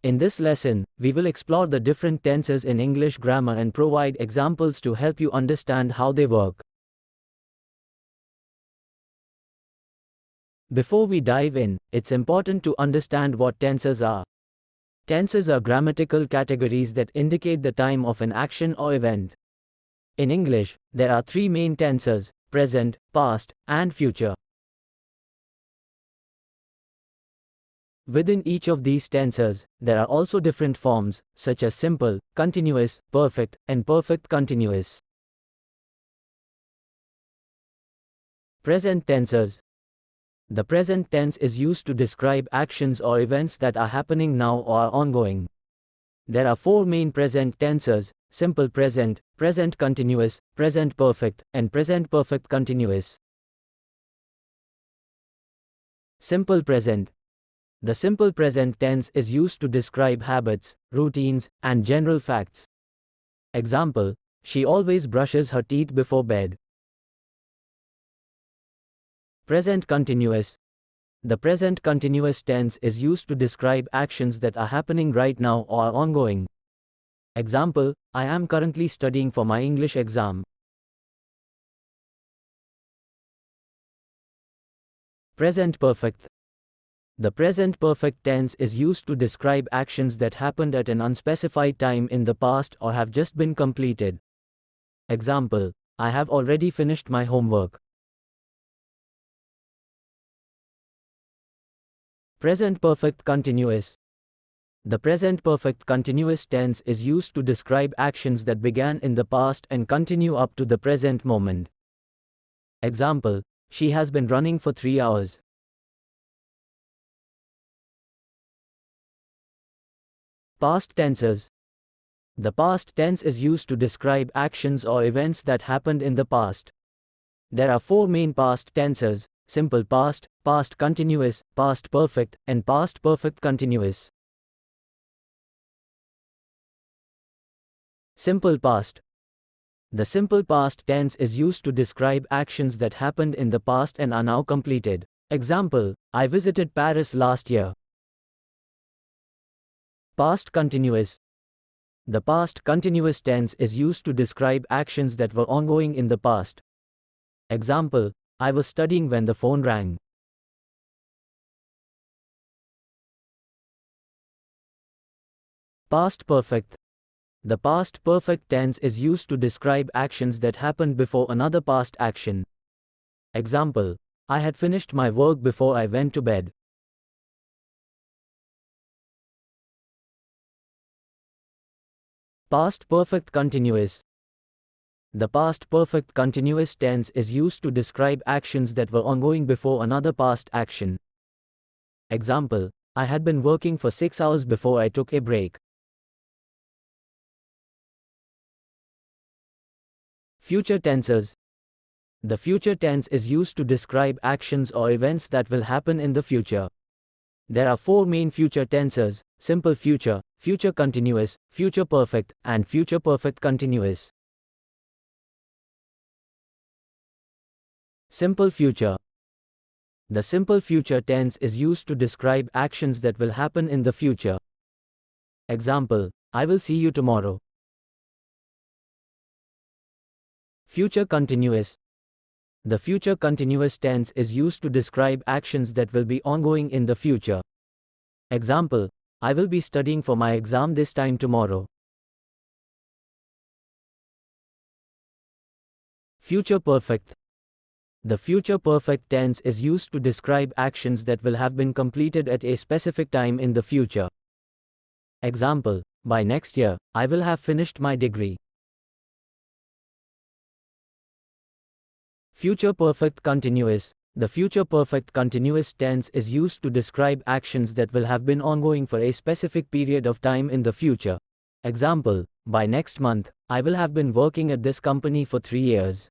In this lesson, we will explore the different tenses in English grammar and provide examples to help you understand how they work. Before we dive in, it's important to understand what tenses are. Tenses are grammatical categories that indicate the time of an action or event. In English, there are three main tenses: present, past, and future. Within each of these tenses, there are also different forms, such as simple, continuous, perfect, and perfect continuous. Present tenses. The present tense is used to describe actions or events that are happening now or are ongoing. There are four main present tenses: simple present, present continuous, present perfect, and present perfect continuous. Simple present. The simple present tense is used to describe habits, routines, and general facts. Example: she always brushes her teeth before bed. Present continuous. The present continuous tense is used to describe actions that are happening right now or are ongoing. Example: I am currently studying for my English exam. Present perfect. The present perfect tense is used to describe actions that happened at an unspecified time in the past or have just been completed. Example: I have already finished my homework. Present perfect continuous. The present perfect continuous tense is used to describe actions that began in the past and continue up to the present moment. Example: she has been running for 3 hours. Past tenses. The past tense is used to describe actions or events that happened in the past. There are four main past tenses: simple past, past continuous, past perfect, and past perfect continuous. Simple past. The simple past tense is used to describe actions that happened in the past and are now completed. Example: I visited Paris last year. Past continuous. The past continuous tense is used to describe actions that were ongoing in the past. Example: I was studying when the phone rang. Past perfect. The past perfect tense is used to describe actions that happened before another past action. Example: I had finished my work before I went to bed. Past perfect continuous. The past perfect continuous tense is used to describe actions that were ongoing before another past action. Example: I had been working for 6 hours before I took a break. Future tenses. The future tense is used to describe actions or events that will happen in the future. There are four main future tenses: simple future, future continuous, future perfect, and future perfect continuous. Simple future. The simple future tense is used to describe actions that will happen in the future. Example: I will see you tomorrow. Future continuous. The future continuous tense is used to describe actions that will be ongoing in the future. Example: I will be studying for my exam this time tomorrow. Future perfect. The future perfect tense is used to describe actions that will have been completed at a specific time in the future. Example: by next year, I will have finished my degree. Future perfect continuous. The future perfect continuous tense is used to describe actions that will have been ongoing for a specific period of time in the future. Example: by next month, I will have been working at this company for 3 years.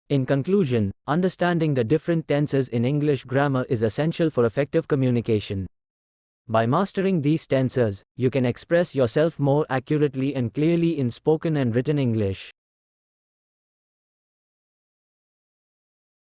In conclusion, understanding the different tenses in English grammar is essential for effective communication. By mastering these tenses, you can express yourself more accurately and clearly in spoken and written English.